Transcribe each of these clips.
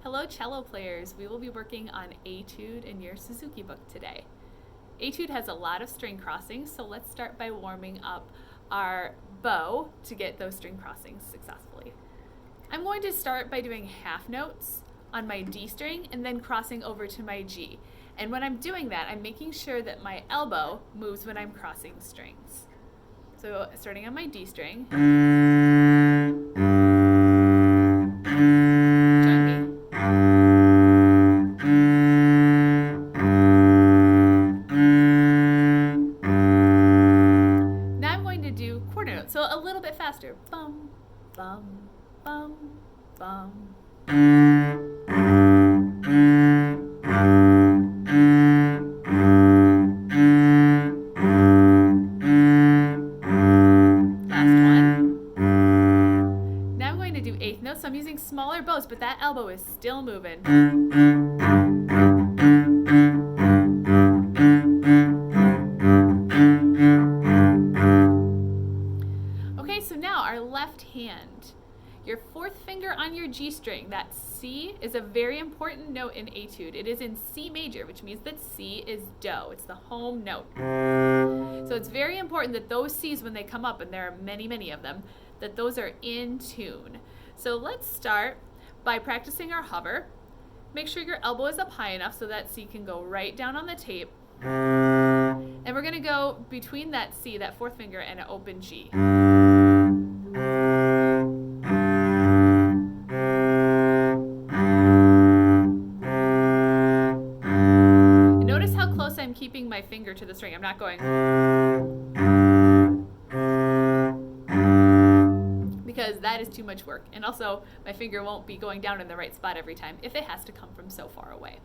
Hello cello players, we will be working on Etude in your Suzuki Book today. Etude has a lot of string crossings, so let's start by warming up our bow to get those string crossings successfully. I'm going to start by doing half notes on my D string and then crossing over to my G. And when I'm doing that, I'm making sure that my elbow moves when I'm crossing strings. So starting on my D string. Join me. Now I'm going to do quarter notes, so a little bit faster. Bum, bum, bum, bum. Do eighth notes, so I'm using smaller bows, but that elbow is still moving. Okay, so now our left hand. Your fourth finger on your G string, that C is a very important note in Etude. It is in C major, which means that C is do. It's the home note. So it's very important that those C's, when they come up, and there are many, many of them, that those are in tune. So let's start by practicing our hover. Make sure your elbow is up high enough so that C can go right down on the tape. And we're going to go between that C, that fourth finger, and an open G. And notice how close I'm keeping my finger to the string. I'm not going, because that is too much work. And also, my finger won't be going down in the right spot every time if it has to come from so far away.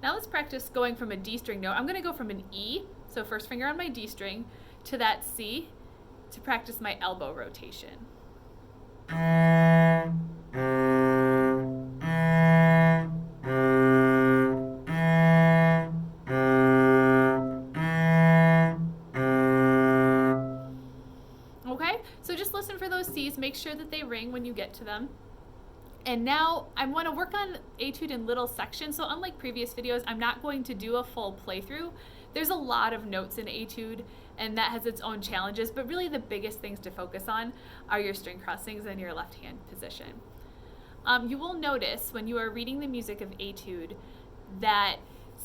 Now let's practice going from a D string note. I'm going to go from an E, so first finger on my D string, to that C to practice my elbow rotation. Okay, so just listen for those C's, make sure that they ring when you get to them. And now I want to work on Etude in little sections, so unlike previous videos, I'm not going to do a full playthrough. There's a lot of notes in Etude, and that has its own challenges, but really the biggest things to focus on are your string crossings and your left hand position. You will notice when you are reading the music of Etude that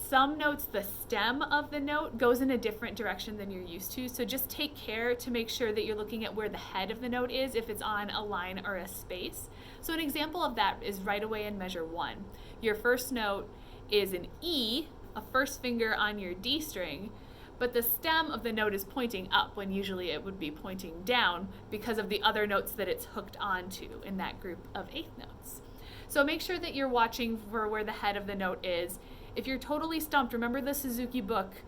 some notes, the stem of the note goes in a different direction than you're used to, so just take care to make sure that you're looking at where the head of the note is, if it's on a line or a space. So an example of that is right away in measure 1. Your first note is an E, a first finger on your D string, but the stem of the note is pointing up when usually it would be pointing down because of the other notes that it's hooked onto in that group of eighth notes. So make sure that you're watching for where the head of the note is. If you're totally stumped, remember the Suzuki Book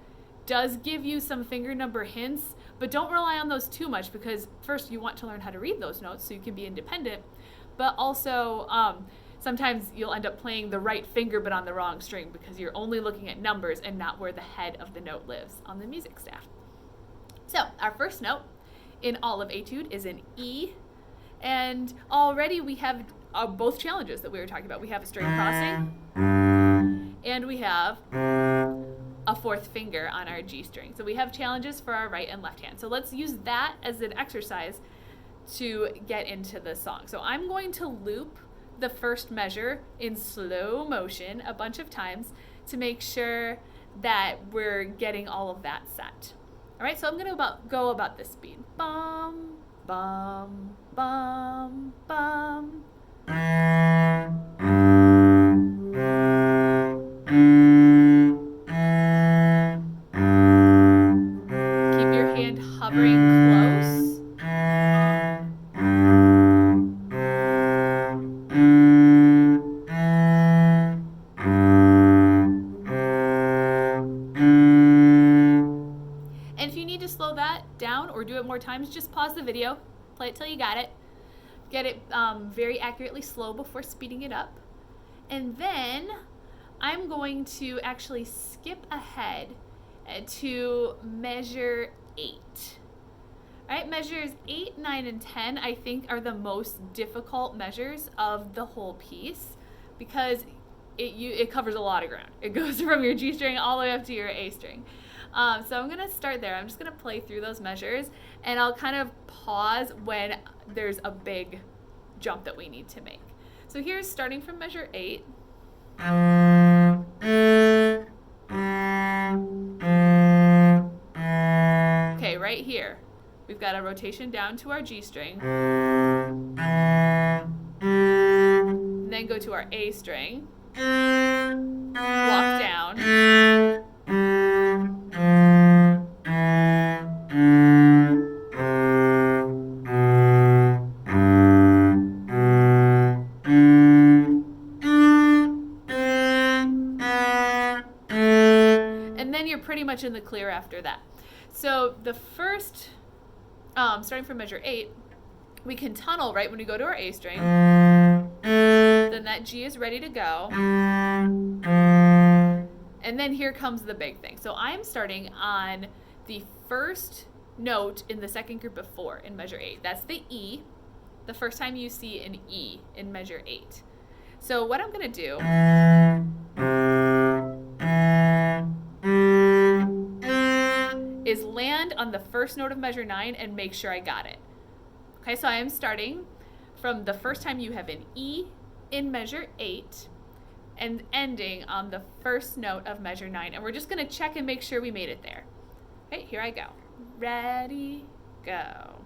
does give you some finger number hints, but don't rely on those too much, because first you want to learn how to read those notes so you can be independent, but also sometimes you'll end up playing the right finger but on the wrong string because you're only looking at numbers and not where the head of the note lives on the music staff. So our first note in all of Etude is an E, and already we have both challenges that we were talking about. We have a string crossing, and we have a fourth finger on our G string. So we have challenges for our right and left hand. So let's use that as an exercise to get into the song. So I'm going to loop the first measure in slow motion a bunch of times to make sure that we're getting all of that set. All right, so I'm going to go about this speed. Bum, bum, bum, bum. Keep your hand hovering close. And if you need to slow that down or do it more times, just pause the video, play it till you got it. Get it very accurately slow before speeding it up. And then I'm going to actually skip ahead to measure 8. All right, measures 8, 9, and 10 I think are the most difficult measures of the whole piece. because it covers a lot of ground. It goes from your G string all the way up to your A string. So I'm gonna start there. I'm just gonna play through those measures, and I'll kind of pause when there's a big jump that we need to make. So here's starting from measure 8. Okay, right here, we've got a rotation down to our G string, and then go to our A string, walk down, and then you're pretty much in the clear after that. So the first, starting from measure 8, we can tunnel right when we go to our A string. Then that G is ready to go. And then here comes the big thing. So I'm starting on the first note in the second group of 4 in measure 8. That's the E, the first time you see an E in measure 8. So what I'm going to do is land on the first note of measure 9 and make sure I got it. Okay, so I am starting from the first time you have an E in measure 8 and ending on the first note of measure 9. And we're just going to check and make sure we made it there. Okay, here I go. Ready, go.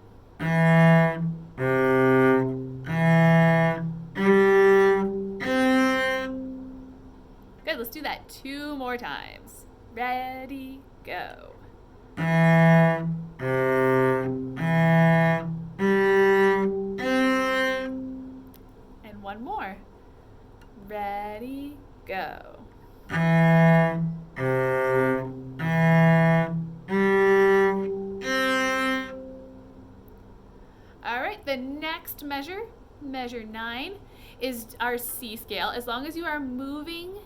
Good, let's do that 2 more times. Ready, go. And one more. Ready, go. All right, the next measure, measure 9, is our C scale. As long as you are moving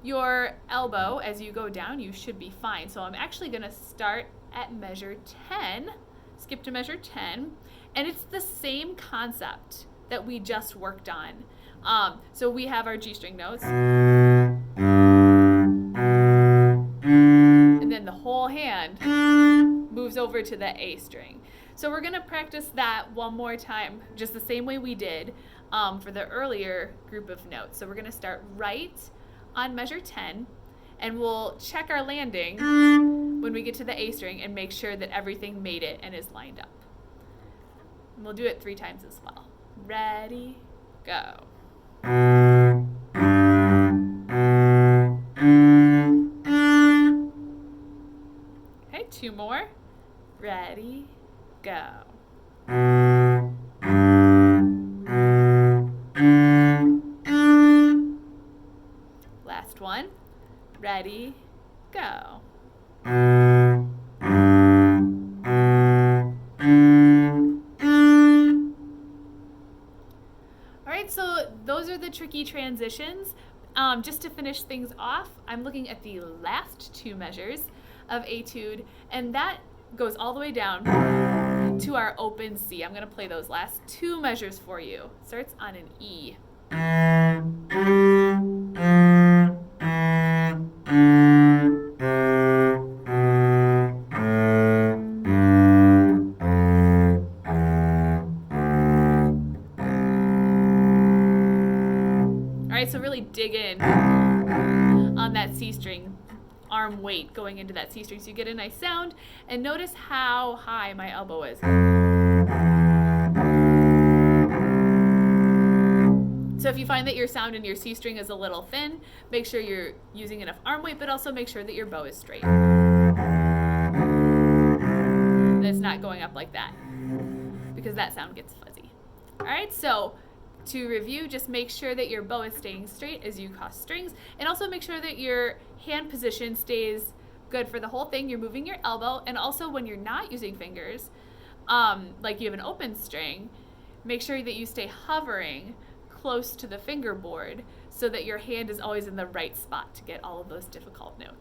your elbow as you go down, you should be fine. So I'm actually going to start at measure 10, skip to measure 10, and it's the same concept that we just worked on. So we have our G string notes, and then the whole hand moves over to the A string. So we're going to practice that one more time, just the same way we did for the earlier group of notes. So we're going to start right on measure 10, and we'll check our landing when we get to the A string and make sure that everything made it and is lined up. And we'll do it 3 times as well. Ready, go. Okay, 2 more. Ready, go. Last one. Ready, go. Alright, so those are the tricky transitions. Just to finish things off, I'm looking at the last 2 measures of Etude, and that goes all the way down to our open C. I'm going to play those last 2 measures for you. Starts on an E. Alright, so really dig in on that C string, arm weight going into that C string so you get a nice sound, and notice how high my elbow is. So if you find that your sound in your C string is a little thin, make sure you're using enough arm weight, but also make sure that your bow is straight. And it's not going up like that, because that sound gets fuzzy. Alright, so to review, just make sure that your bow is staying straight as you cross strings, and also make sure that your hand position stays good for the whole thing. You're moving your elbow, and also when you're not using fingers, like you have an open string, make sure that you stay hovering close to the fingerboard so that your hand is always in the right spot to get all of those difficult notes.